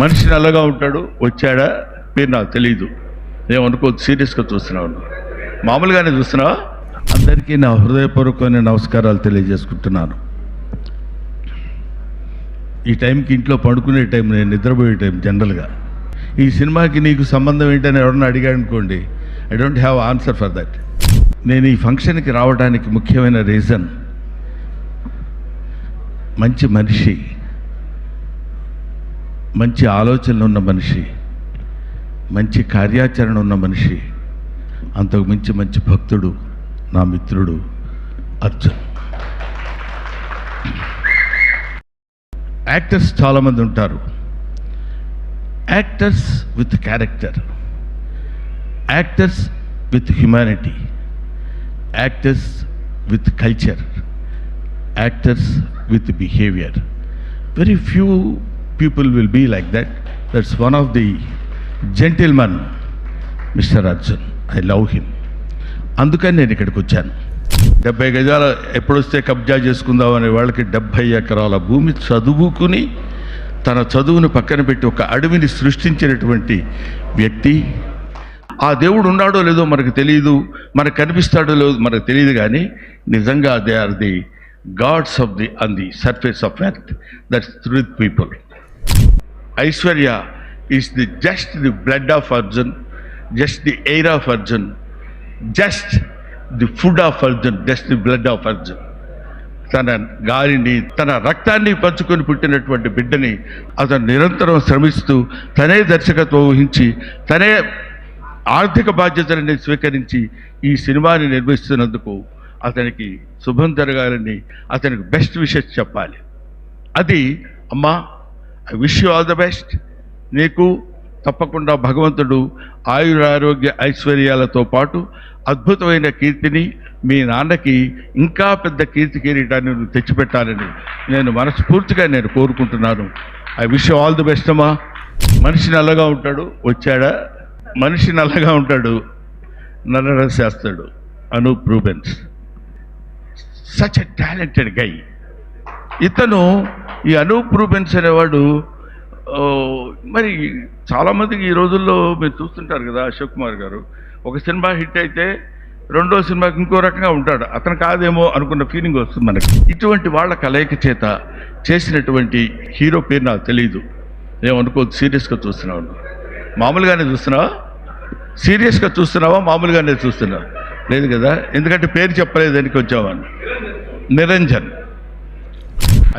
మనిషి నల్లగా ఉంటాడు, వచ్చాడా పేరు నాకు తెలియదు, ఏమనుకోవద్దు, సీరియస్గా చూస్తున్నావు, మామూలుగానే చూస్తున్నావా? అందరికీ నా హృదయపూర్వకమైన నమస్కారాలు తెలియజేసుకుంటున్నాను. ఈ టైంకి ఇంట్లో పడుకునే టైం, నేను నిద్రపోయే టైం జనరల్గా. ఈ సినిమాకి నీకు సంబంధం ఏంటని ఎవరన్నా అడిగాడు అనుకోండి, I don't have answer for that. నేను ఈ ఫంక్షన్కి రావడానికి ముఖ్యమైన రీజన్, మంచి మనిషి, మంచి ఆలోచనలు ఉన్న మనిషి, మంచి కార్యాచరణ ఉన్న మనిషి, అంతకు మించి మంచి భక్తుడు, నా మిత్రుడు అర్జున్. యాక్టర్స్ చాలామంది ఉంటారు. Actors with character, actors with humanity, actors with culture, actors with behaviour. Very few people will be like that. That's one of the gentlemen, Mr. Arjun. I love him. అందుకని నేను ఇక్కడికి వచ్చాను. 70 గజాల ఎప్పుడొస్తే కబ్జా చేసుకుందాం అనే వాళ్ళకి 70 ఎకరాల భూమి చదువుకుని తన చదువును పక్కన పెట్టి ఒక అడవిని సృష్టించినటువంటి వ్యక్తి. ఆ దేవుడు ఉన్నాడో లేదో మనకు తెలియదు, మనకు కనిపిస్తాడో లేదో మనకు తెలియదు, కానీ నిజంగా they are the gods of the on the surface of earth. That's truth people. Aishwarya is the just the blood of Arjun, just the air of Arjun, just the food of Arjun, just the blood of Arjun. తన గాలిని, తన రక్తాన్ని పంచుకొని పుట్టినటువంటి బిడ్డని అతను నిరంతరం శ్రమిస్తూ తనే దర్శకత్వం వహించి తనే ఆర్థిక బాధ్యతలని స్వీకరించి ఈ సినిమాని నిర్మిస్తున్నందుకు అతనికి శుభం జరగాలని, అతనికి బెస్ట్ విషెస్ చెప్పాలి. అది అమ్మా, I wish you all the best. నీకు తప్పకుండా భగవంతుడు ఆయురారోగ్య ఐశ్వర్యాలతో పాటు అద్భుతమైన కీర్తిని, మీ నాన్నకి ఇంకా పెద్ద కీర్తి కిరీటాన్ని నువ్వు తెచ్చిపెట్టాలని నేను మనస్ఫూర్తిగా నేను కోరుకుంటున్నాను. I wish you all the best అమ్మా. మనిషి నల్లగా ఉంటాడు, వచ్చాడా? మనిషి నల్లగా ఉంటాడు, నల్ల చేస్తాడు. Anoop Rubens, such a talented guy. ఇతను, ఈ అనూప్ రూబెన్స్ అనేవాడు, మరి చాలామందికి ఈ రోజుల్లో మీరు చూస్తుంటారు కదా, అశోక్ కుమార్ గారు ఒక సినిమా హిట్ అయితే రెండో సినిమాకి ఇంకో రకంగా ఉంటాడు. అతను కాదేమో అనుకున్న ఫీలింగ్ వస్తుంది మనకి. ఇటువంటి వాళ్ళ కలయిక చేత చేసినటువంటి హీరో పేరు నాకు తెలియదు, ఏమనుకోవద్దు, సీరియస్గా చూస్తున్నావు, మామూలుగానే చూస్తున్నావా? సీరియస్గా చూస్తున్నావా, మామూలుగానే చూస్తున్నావా? లేదు కదా, ఎందుకంటే పేరు చెప్పలేదు దానికి వచ్చావని. Niranjan,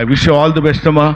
I wish you all the best అమ్మా.